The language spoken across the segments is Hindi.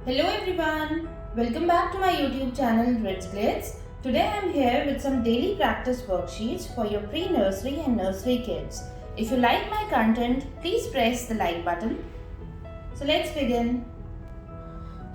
Hello everyone, welcome back to my YouTube channel Ritz Glitz. Today I am here with some daily practice worksheets for your pre-nursery and nursery kids. If you like my content, please press the like button. So let's begin.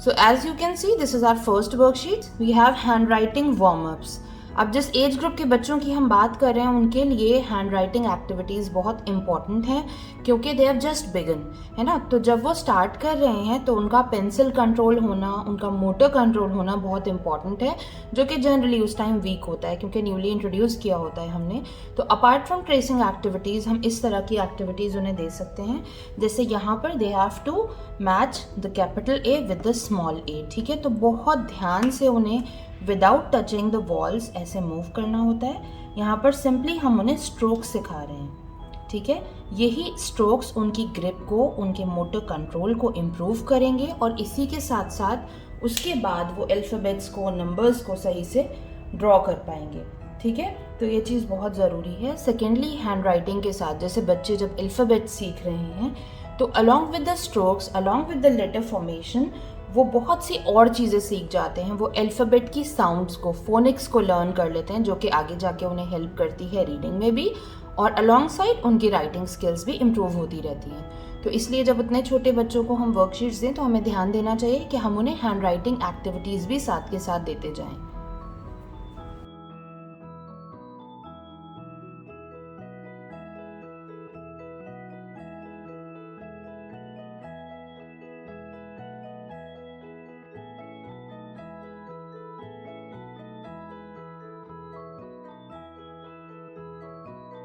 So as you can see, this is our first worksheet. We have handwriting warm-ups. अब जिस एज ग्रुप के बच्चों की हम बात कर रहे हैं उनके लिए हैंड राइटिंग एक्टिविटीज़ बहुत इंपॉर्टेंट हैं क्योंकि दे हैव जस्ट बिगन, है ना। तो जब वो स्टार्ट कर रहे हैं तो उनका पेंसिल कंट्रोल होना, उनका मोटर कंट्रोल होना बहुत इंपॉर्टेंट है, जो कि जनरली उस टाइम वीक होता है क्योंकि न्यूली इंट्रोड्यूस किया होता है हमने। तो अपार्ट फ्रॉम ट्रेसिंग एक्टिविटीज़ हम इस तरह की एक्टिविटीज़ उन्हें दे सकते हैं, जैसे यहाँ पर they have to match the capital A with the small A. ठीक है, तो बहुत ध्यान से उन्हें विदाउट टचिंग द वॉल्स ऐसे मूव करना होता है। यहाँ पर सिंपली हम उन्हें स्ट्रोक्स सिखा रहे हैं। ठीक है, यही स्ट्रोक्स उनकी ग्रिप को, उनके मोटर कंट्रोल को इम्प्रूव करेंगे और इसी के साथ साथ उसके बाद वो अल्फ़ाबेट्स को, नंबर्स को सही से ड्रॉ कर पाएंगे। ठीक है, तो ये चीज़ बहुत ज़रूरी है। सेकेंडली, हैंड राइटिंग के साथ जैसे बच्चे जब अल्फ़ाबेट्स सीख रहे हैं तो along with the strokes, along with the letter formation, वो बहुत सी और चीज़ें सीख जाते हैं। वो अल्फ़ाबेट की साउंड्स को, फोनिक्स को लर्न कर लेते हैं, जो कि आगे जाके उन्हें हेल्प करती है रीडिंग में भी, और अलॉन्ग साइड उनकी राइटिंग स्किल्स भी इम्प्रूव होती रहती हैं। तो इसलिए जब इतने छोटे बच्चों को हम वर्कशीट्स दें तो हमें ध्यान देना चाहिए कि हम उन्हें हैंड राइटिंग एक्टिविटीज़ भी साथ के साथ देते जाएं।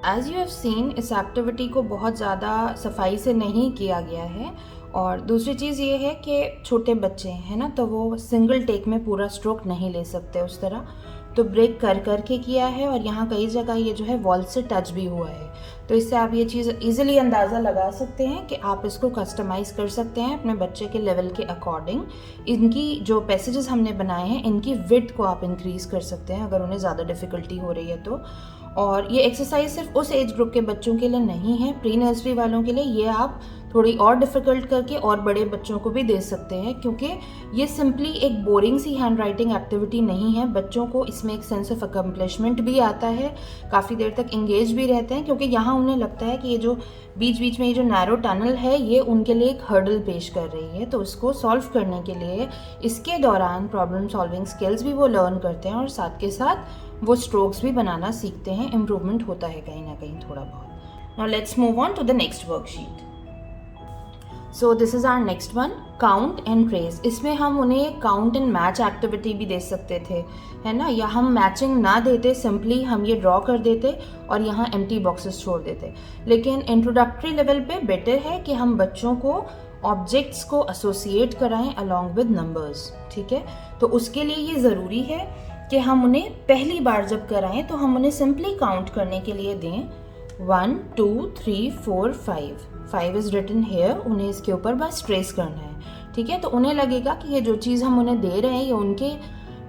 एज़ यू हैव सीन, इस एक्टिविटी को बहुत ज़्यादा सफाई से नहीं किया गया है। और दूसरी चीज़ ये है कि छोटे बच्चे हैं ना, तो वो सिंगल टेक में पूरा स्ट्रोक नहीं ले सकते उस तरह, तो ब्रेक कर करके किया है। और यहाँ कई जगह ये जो है वॉल से टच भी हुआ है, तो इससे आप ये चीज़ ईजिली अंदाज़ा लगा सकते हैं कि आप इसको कस्टमाइज़ कर सकते हैं अपने बच्चे के लेवल के अकॉर्डिंग। इनकी जो पैसेजेस हमने बनाए हैं, इनकी विड्थ को आप इंक्रीज़ कर सकते हैं अगर उन्हें ज़्यादा डिफ़िकल्टी हो रही है तो। और ये एक्सरसाइज सिर्फ उस एज ग्रुप के बच्चों के लिए नहीं है, प्री नर्सरी वालों के लिए ये आप थोड़ी और डिफ़िकल्ट करके और बड़े बच्चों को भी दे सकते हैं, क्योंकि ये सिंपली एक बोरिंग सी हैंड राइटिंग एक्टिविटी नहीं है। बच्चों को इसमें एक सेंस ऑफ अकम्पलिशमेंट भी आता है, काफ़ी देर तक इंगेज भी रहते हैं, क्योंकि यहाँ उन्हें लगता है कि ये जो बीच बीच में ये जो नैरो टनल है ये उनके लिए एक हर्डल पेश कर रही है। तो उसको सॉल्व करने के लिए इसके दौरान प्रॉब्लम सॉल्विंग स्किल्स भी वो लर्न करते हैं और साथ के साथ वो स्ट्रोक्स भी बनाना सीखते हैं। इम्प्रूवमेंट होता है कहीं ना कहीं थोड़ा बहुत। Now let's move on to the next worksheet. So this is our next one, count and trace. इसमें हम उन्हें काउंट एंड मैच एक्टिविटी भी दे सकते थे, है ना, या हम मैचिंग ना देते, सिंपली हम ये ड्रॉ कर देते और यहाँ एम्प्टी बॉक्सेस छोड़ देते। लेकिन इंट्रोडक्टरी लेवल पे बेटर है कि हम बच्चों को ऑब्जेक्ट्स को एसोसिएट कराएं अलॉन्ग विद नंबर्स। ठीक है, तो उसके लिए ये ज़रूरी है कि हम उन्हें पहली बार जब कराएं तो हम उन्हें सिंपली काउंट करने के लिए दें 1 2 3 4 5 इज़ रिटन हेयर। उन्हें इसके ऊपर बस ट्रेस करना है। ठीक है, तो उन्हें लगेगा कि ये जो चीज़ हम उन्हें दे रहे हैं ये उनके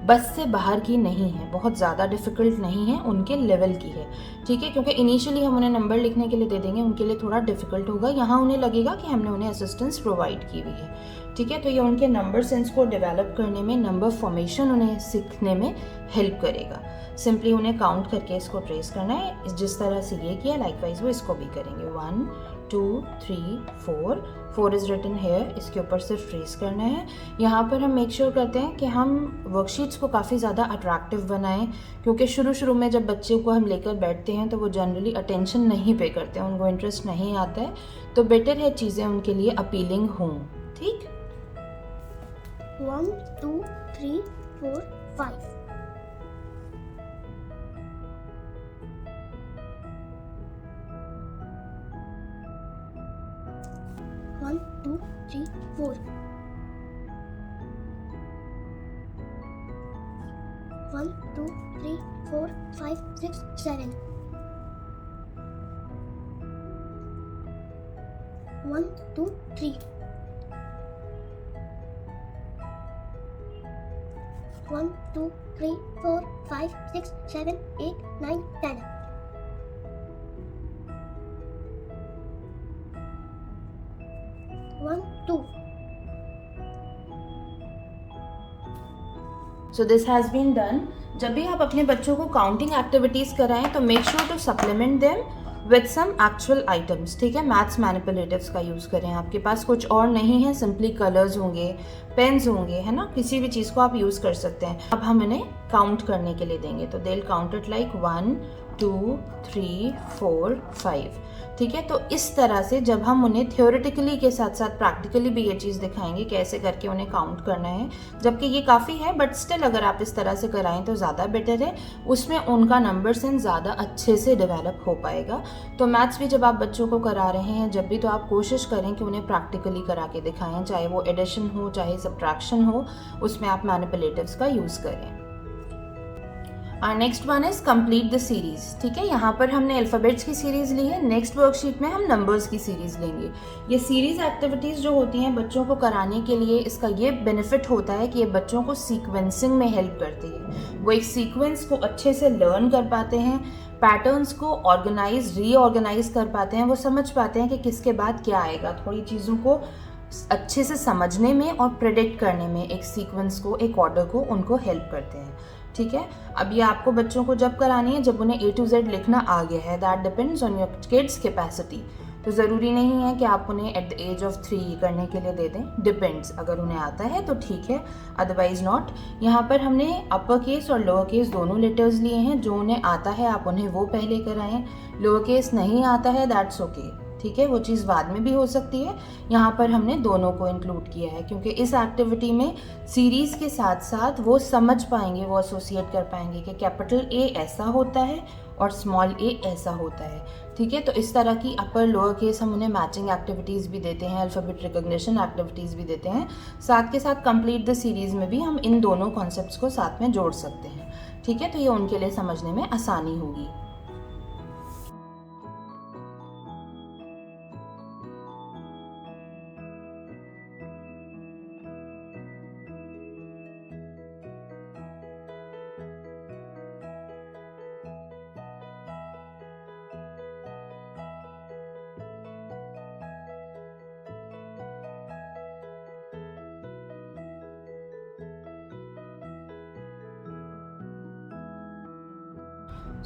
बस से बाहर की नहीं है, बहुत ज़्यादा डिफ़िकल्ट नहीं है, उनके लेवल की है। ठीक है, क्योंकि इनिशियली हम उन्हें नंबर लिखने के लिए दे देंगे, उनके लिए थोड़ा डिफ़िकल्ट होगा। यहाँ उन्हें लगेगा कि हमने उन्हें असिस्टेंस प्रोवाइड की हुई है। ठीक है, तो ये उनके नंबर सेंस को डेवलप करने में, नंबर फॉर्मेशन उन्हें सीखने में हेल्प करेगा। सिंपली उन्हें काउंट करके इसको ट्रेस करना है। जिस तरह से ये किया, लाइकवाइज वो इसको भी करेंगे। 1 2 3 4 इज़ रिटन हेयर, इसके ऊपर सिर्फ ट्रेस करना है। यहाँ पर हम मेक श्योर करते हैं कि हम वर्कशीट्स को काफ़ी ज़्यादा अट्रैक्टिव बनाएं, क्योंकि शुरू में जब बच्चे को हम लेकर बैठते हैं तो वो जनरली अटेंशन नहीं पे करते हैं, उनको इंटरेस्ट नहीं आता है। तो बेटर है चीज़ें उनके लिए अपीलिंग हों। ठीक, 1 2 3 4 5 1 2 3 4 1 2 3 4 5 6 7 1 2 3 1 2 3 4 5 6 7 8 9 10 1 2 so this has been done. जब भी आप अपने बच्चों को काउंटिंग एक्टिविटीज़ कराएं तो make sure to supplement them with some actual items, ठीक है। मैथ्स मैनिपुलेटिव्स का यूज़ करें, आपके पास कुछ और नहीं है, सिंपली कलर्स होंगे, पेन्स होंगे, है ना, किसी भी चीज़ को आप यूज़ कर सकते हैं। अब हम इन्हें काउंट करने के लिए देंगे, तो they will count it like 1 2 3 4 5, ठीक है। तो इस तरह से जब हम उन्हें थ्योरेटिकली के साथ साथ प्रैक्टिकली भी ये चीज़ दिखाएंगे कैसे करके उन्हें काउंट करना है, जबकि ये काफ़ी है बट स्टिल अगर आप इस तरह से कराएं तो ज़्यादा बेटर है, उसमें उनका नंबर सेंस ज़्यादा अच्छे से डेवलप हो पाएगा। तो मैथ्स भी जब आप बच्चों को करा रहे हैं जब भी, तो आप कोशिश करें कि उन्हें प्रैक्टिकली करा के दिखाएं, चाहे वो एडिशन हो चाहे सब्ट्रैक्शन हो, उसमें आप मैनिपुलेटिव्स का यूज़ करें। Next one is complete the series, ठीक है। यहाँ पर हमने अल्फ़ाबेट्स की सीरीज ली है, नेक्स्ट वर्कशीट में हम नंबर्स की सीरीज लेंगे। ये सीरीज एक्टिविटीज़ जो होती हैं बच्चों को कराने के लिए, इसका ये बेनिफिट होता है कि ये बच्चों को सीक्वेंसिंग में हेल्प करती है। वो एक सीक्वेंस को अच्छे से लर्न कर पाते हैं, पैटर्न्स को ऑर्गेनाइज रीऑर्गेनाइज कर पाते हैं, वो समझ पाते हैं कि किसके बाद क्या आएगा। थोड़ी चीज़ों को अच्छे से समझने में और प्रेडिक्ट करने में एक सीक्वेंस को, एक ऑर्डर को उनको हेल्प करते हैं, ठीक है। अब ये आपको बच्चों को जब करानी है जब उन्हें A to Z लिखना आ गया है, that depends on your kids capacity. तो ज़रूरी नहीं है कि आप उन्हें एट द एज ऑफ 3 करने के लिए दे दें, डिपेंड्स, अगर उन्हें आता है तो ठीक है, अदरवाइज नॉट। यहाँ पर हमने अपर केस और लोअर केस दोनों लेटर्स लिए हैं, जो उन्हें आता है आप उन्हें वो पहले कराएं, लोअर केस नहीं आता है दैट्स ओके, ठीक है, वो चीज़ बाद में भी हो सकती है। यहाँ पर हमने दोनों को इंक्लूड किया है क्योंकि इस एक्टिविटी में सीरीज़ के साथ साथ वो समझ पाएंगे, वो एसोसिएट कर पाएंगे कि कैपिटल A ऐसा होता है और स्मॉल a ऐसा होता है, ठीक है। तो इस तरह की अपर लोअर केस हम उन्हें मैचिंग एक्टिविटीज़ भी देते हैं, अल्फ़ाबेट रिकॉग्निशन एक्टिविटीज़ भी देते हैं, साथ के साथ कंप्लीट द सीरीज़ में भी हम इन दोनों कॉन्सेप्ट्स को साथ में जोड़ सकते हैं, ठीक है। तो ये उनके लिए समझने में आसानी होगी।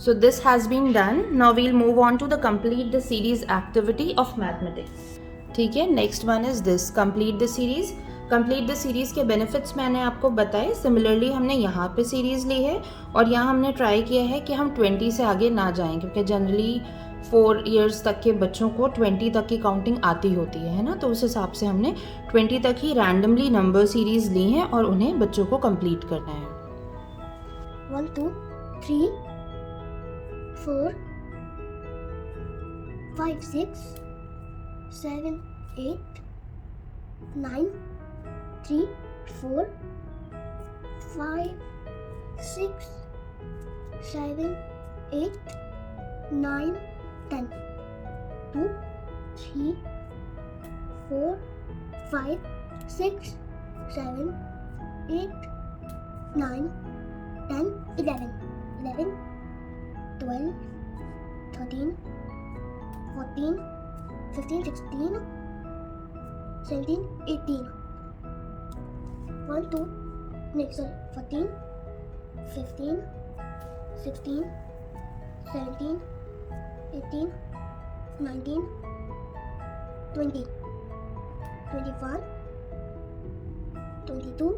So this has been done. Now we'll move on to the complete the series activity of mathematics. ठीक है, next one is this complete the series. Complete the series के बेनिफिट्स मैंने आपको बताए। सिमिलरली हमने यहाँ पे सीरीज़ ली है और यहाँ हमने ट्राई किया है कि हम 20 से आगे ना जाएं, क्योंकि जनरली 4 इयर्स तक के बच्चों को 20 तक की काउंटिंग आती होती है ना, तो उस हिसाब से हमने 20 तक ही रैंडमली नंबर सीरीज़ ली हैं और उन्हें बच्चों को कंप्लीट करना है। 1 2 3 4 5 6 7 8 9 3 4 5 6 7 8 9 10 2 3 4 5 6 7 8 9 10 11 11 12 13 14 15 16 17 18 1 2 next sorry 14 15 16 17 18 19 20 21 22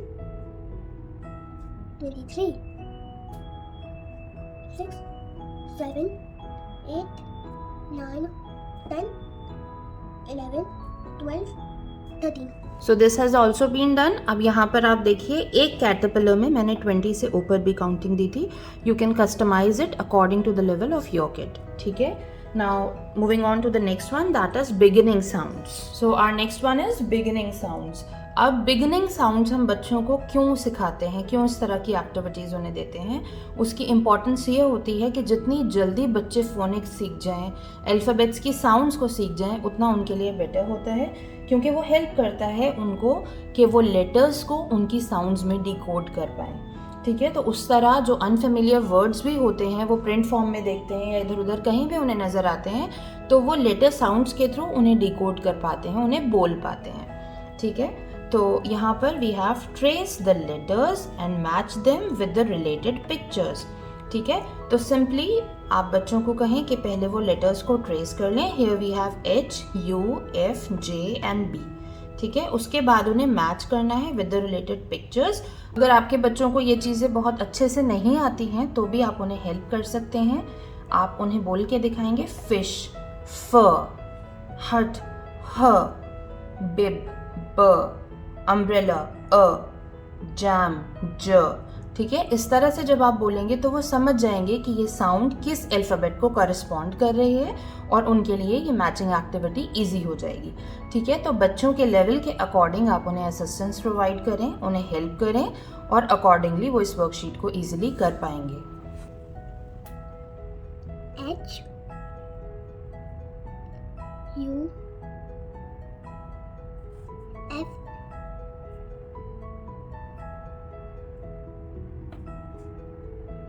23 6 7 8 9 10 11 12 13। So this has also been done. अब यहाँ पर आप देखिए एक कैटरपिलर में मैंने 20 से ऊपर भी काउंटिंग दी थी। You can customise it according to the level of your kid, ठीक है। Now moving on to the next one, that is beginning sounds. So our next one is beginning sounds. अब बिगिनिंग साउंड्स हम बच्चों को क्यों सिखाते हैं, क्यों इस तरह की एक्टिविटीज़ उन्हें देते हैं, उसकी इम्पॉर्टेंस ये होती है कि जितनी जल्दी बच्चे फोनिक्स सीख जाएं, अल्फ़ाबेट्स की साउंड्स को सीख जाएं, उतना उनके लिए बेटर होता है, क्योंकि वो हेल्प करता है उनको कि वो लेटर्स को उनकी साउंड्स में डिकोड कर पाएँ, ठीक है। तो उस तरह जो अनफेमिलियर वर्ड्स भी होते हैं वो प्रिंट फॉर्म में देखते हैं या इधर उधर कहीं भी उन्हें नज़र आते हैं, तो वो लेटर साउंड्स के थ्रू उन्हें डिकोड कर पाते हैं, उन्हें बोल पाते हैं, ठीक है। तो यहाँ पर we have trace the letters and match them with the related pictures. ठीक है, तो सिंपली आप बच्चों को कहें कि पहले वो लेटर्स को ट्रेस कर लें। Here we have H, U, F, J and B। ठीक है, उसके बाद उन्हें मैच करना है विद द रिलेटेड पिक्चर्स। अगर आपके बच्चों को ये चीज़ें बहुत अच्छे से नहीं आती हैं तो भी आप उन्हें हेल्प कर सकते हैं। आप उन्हें बोल के दिखाएंगे फिश, फ, हट, ह, बिब, ब, अम्ब्रेला, अ, जैम, ज। ठीक है, इस तरह से जब आप बोलेंगे तो वो समझ जाएंगे कि ये साउंड किस अल्फ़ाबेट को करस्पॉन्ड कर रही है और उनके लिए ये मैचिंग एक्टिविटी इजी हो जाएगी। ठीक है, तो बच्चों के लेवल के अकॉर्डिंग आप उन्हें असिस्टेंस प्रोवाइड करें, उन्हें हेल्प करें और अकॉर्डिंगली वो इस वर्कशीट को इजीली कर पाएंगे। H, U, F,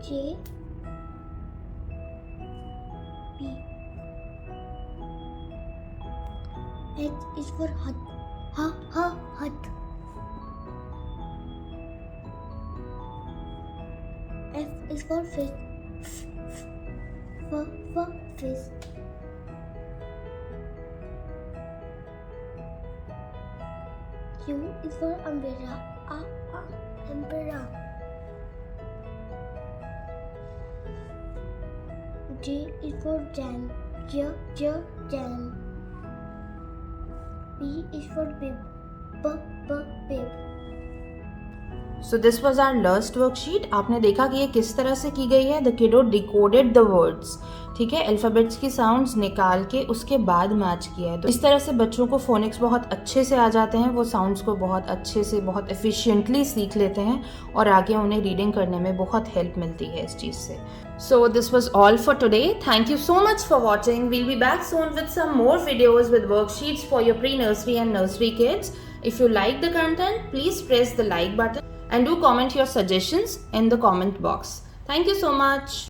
J, B. H is for hut. Hut. F is for fish. Fish. U is for umbrella. Umbrella. J is for jam. Jam. B is for bib. Bib. So this was our last worksheet. आपने देखा कि ये किस तरह से की गई है। द किडो डिकोडेड द वर्ड्स। ठीक है, अल्फ़ाबेट्स की साउंड्स निकाल के उसके बाद मैच किया है। तो इस तरह से बच्चों को फोनिक्स बहुत अच्छे से आ जाते हैं, वो साउंड्स को बहुत अच्छे से बहुत एफिशिएंटली सीख लेते हैं और आगे उन्हें रीडिंग करने में बहुत हेल्प मिलती है इस चीज़ से। So this was all for today. Thank you so much for watching. We'll be back soon with some more videos with worksheets for your pre-nursery and nursery kids. If you like the content, please press the like button and do comment your suggestions in the comment box. Thank you so much.